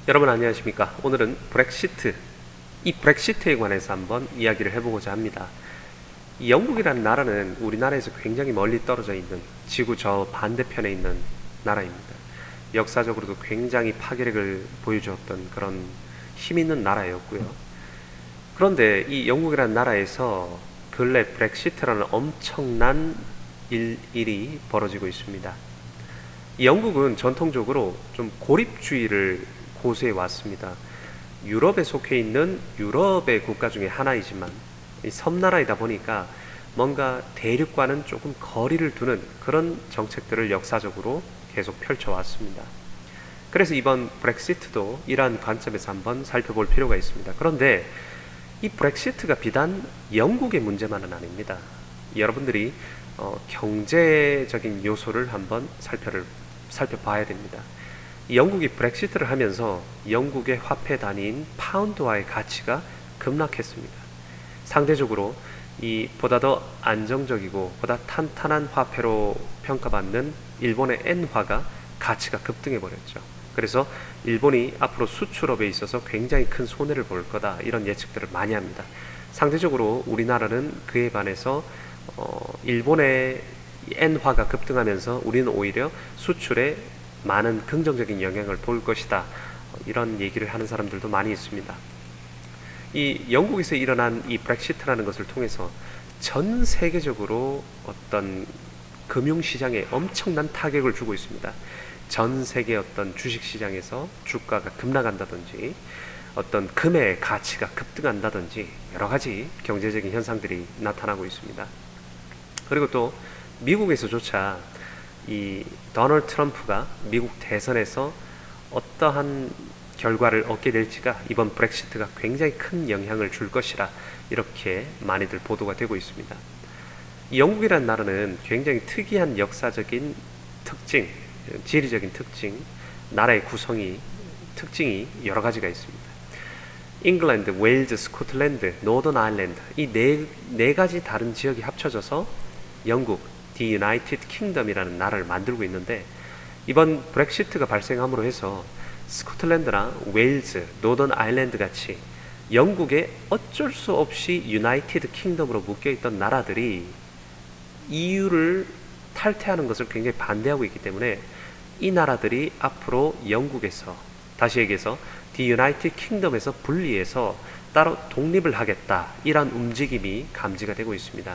여러분 안녕하십니까? 오늘은 브렉시트, 이 브렉시트에 관해서 한번 이야기를 해보고자 합니다. 이 영국이라는 나라는 우리나라에서 굉장히 멀리 떨어져 있는 지구 저 반대편에 있는 나라입니다. 역사적으로도 굉장히 파괴력을 보여주었던 그런 힘 있는 나라였고요. 그런데 이 영국이라는 나라에서 근래 브렉시트라는 엄청난 일이 벌어지고 있습니다. 이 영국은 전통적으로 좀 고립주의를 고수해 왔습니다. 유럽에 속해 있는 유럽의 국가 중에 하나이지만 이 섬나라이다 보니까 뭔가 대륙과는 조금 거리를 두는 그런 정책들을 역사적으로 계속 펼쳐왔습니다. 그래서 이번 브렉시트도 이러한 관점에서 한번 살펴볼 필요가 있습니다. 그런데 이 브렉시트가 비단 영국의 문제만은 아닙니다. 여러분들이 경제적인 요소를 한번 살펴봐야 됩니다. 영국이 브렉시트를 하면서 영국의 화폐 단위인 파운드화의 가치가 급락했습니다. 상대적으로 이 보다 더 안정적이고 보다 탄탄한 화폐로 평가받는 일본의 엔화가 가치가 급등해 버렸죠. 그래서 일본이 앞으로 수출업에 있어서 굉장히 큰 손해를 볼 거다, 이런 예측들을 많이 합니다. 상대적으로 우리나라는 그에 반해서 일본의 엔화가 급등하면서 우리는 오히려 수출에 많은 긍정적인 영향을 볼 것이다, 이런 얘기를 하는 사람들도 많이 있습니다. 이 영국에서 일어난 이 브렉시트라는 것을 통해서 전 세계적으로 어떤 금융시장에 엄청난 타격을 주고 있습니다. 전 세계 어떤 주식시장에서 주가가 급락한다든지 어떤 금의 가치가 급등한다든지 여러 가지 경제적인 현상들이 나타나고 있습니다. 그리고 또 미국에서조차 이 도널드 트럼프가 미국 대선에서 어떠한 결과를 얻게 될지가 이번 브렉시트가 굉장히 큰 영향을 줄 것이라 이렇게 많이들 보도가 되고 있습니다. 이 영국이라는 나라는 굉장히 특이한 역사적인 특징, 지리적인 특징, 나라의 특징이 여러 가지가 있습니다. 잉글랜드, 웨일즈, 스코틀랜드, 노던 아일랜드, 이 네 가지 다른 지역이 합쳐져서 영국, The United Kingdom이라는 나라를 만들고 있는데, 이번 브렉시트가 발생함으로 해서 스코틀랜드나 웨일즈, 노던 아일랜드 같이 영국에 어쩔 수 없이 유나이티드 킹덤으로 묶여있던 나라들이 EU를 탈퇴하는 것을 굉장히 반대하고 있기 때문에 이 나라들이 앞으로 영국에서, 다시 얘기해서 The United Kingdom에서 분리해서 따로 독립을 하겠다, 이런 움직임이 감지가 되고 있습니다.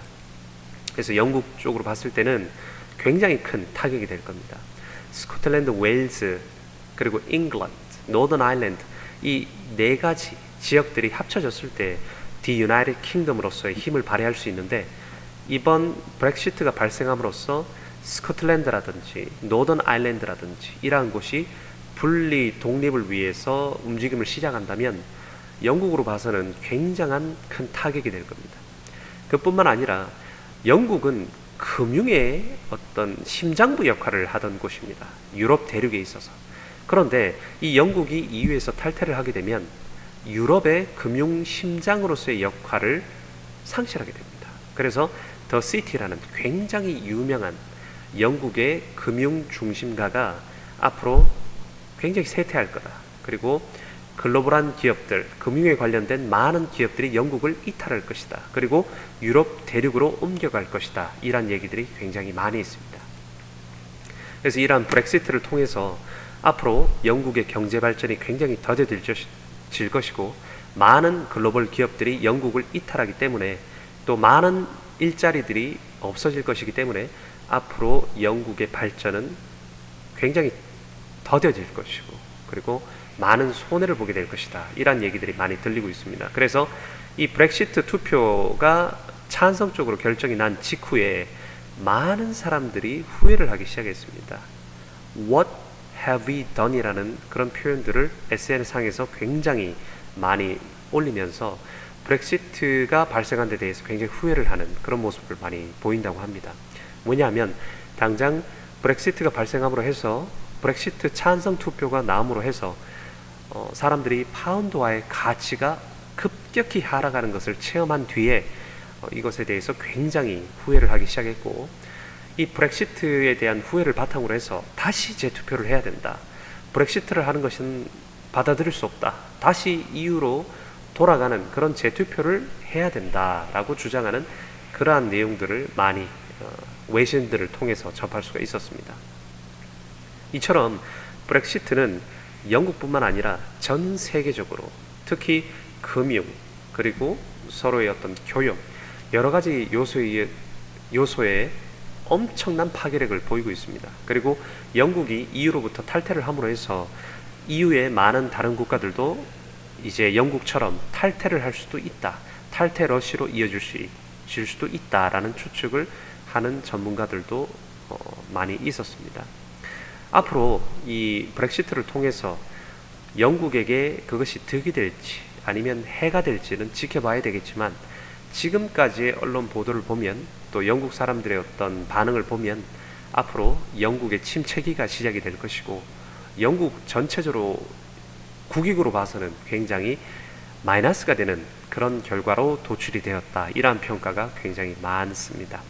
그래서 영국 쪽으로 봤을 때는 굉장히 큰 타격이 될 겁니다. 스코틀랜드, 웨일즈, 그리고 잉글랜드, 노던 아일랜드, 이 네 가지 지역들이 합쳐졌을 때 The United Kingdom으로서의 힘을 발휘할 수 있는데, 이번 브렉시트가 발생함으로써 스코틀랜드라든지 노던 아일랜드라든지 이러한 곳이 분리 독립을 위해서 움직임을 시작한다면 영국으로 봐서는 굉장한 큰 타격이 될 겁니다. 그뿐만 아니라 영국은 금융의 어떤 심장부 역할을 하던 곳입니다. 유럽 대륙에 있어서. 그런데 이 영국이 EU에서 탈퇴를 하게 되면 유럽의 금융 심장으로서의 역할을 상실하게 됩니다. 그래서 더 시티라는 굉장히 유명한 영국의 금융 중심가가 앞으로 굉장히 쇠퇴할 거다. 그리고 글로벌한 기업들, 금융에 관련된 많은 기업들이 영국을 이탈할 것이다. 그리고 유럽 대륙으로 옮겨갈 것이다. 이런 얘기들이 굉장히 많이 있습니다. 그래서 이러한 브렉시트를 통해서 앞으로 영국의 경제 발전이 굉장히 더뎌질 것이고, 많은 글로벌 기업들이 영국을 이탈하기 때문에 또 많은 일자리들이 없어질 것이기 때문에 앞으로 영국의 발전은 굉장히 더뎌질 것이고, 그리고 많은 손해를 보게 될 것이다, 이런 얘기들이 많이 들리고 있습니다. 그래서 이 브렉시트 투표가 찬성 쪽으로 결정이 난 직후에 많은 사람들이 후회를 하기 시작했습니다. What have we done? 이라는 그런 표현들을 SNS상에서 굉장히 많이 올리면서 브렉시트가 발생한 데 대해서 굉장히 후회를 하는 그런 모습을 많이 보인다고 합니다. 뭐냐면 당장 브렉시트가 발생함으로 해서 브렉시트 찬성 투표가 나옴으로 해서 사람들이 파운드화의 가치가 급격히 하락하는 것을 체험한 뒤에 이것에 대해서 굉장히 후회를 하기 시작했고, 이 브렉시트에 대한 후회를 바탕으로 해서 다시 재투표를 해야 된다. 브렉시트를 하는 것은 받아들일 수 없다. 다시 EU로 돌아가는 그런 재투표를 해야 된다라고 주장하는 그러한 내용들을 많이 외신들을 통해서 접할 수가 있었습니다. 이처럼 브렉시트는 영국뿐만 아니라 전 세계적으로 특히 금융 그리고 서로의 어떤 교역 여러 가지 요소에 엄청난 파괴력을 보이고 있습니다. 그리고 영국이 EU로부터 탈퇴를 함으로 해서 EU의 많은 다른 국가들도 이제 영국처럼 탈퇴를 할 수도 있다. 탈퇴 러시로 이어질 수도 있다라는 추측을 하는 전문가들도 많이 있었습니다. 앞으로 이 브렉시트를 통해서 영국에게 그것이 득이 될지 아니면 해가 될지는 지켜봐야 되겠지만 지금까지의 언론 보도를 보면 또 영국 사람들의 어떤 반응을 보면 앞으로 영국의 침체기가 시작이 될 것이고 영국 전체적으로 국익으로 봐서는 굉장히 마이너스가 되는 그런 결과로 도출이 되었다. 이러한 평가가 굉장히 많습니다.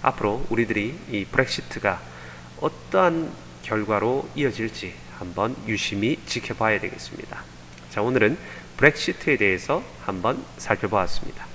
앞으로 우리들이 이 브렉시트가 어떠한 결과로 이어질지 한번 유심히 지켜봐야 되겠습니다. 자, 오늘은 브렉시트에 대해서 한번 살펴보았습니다.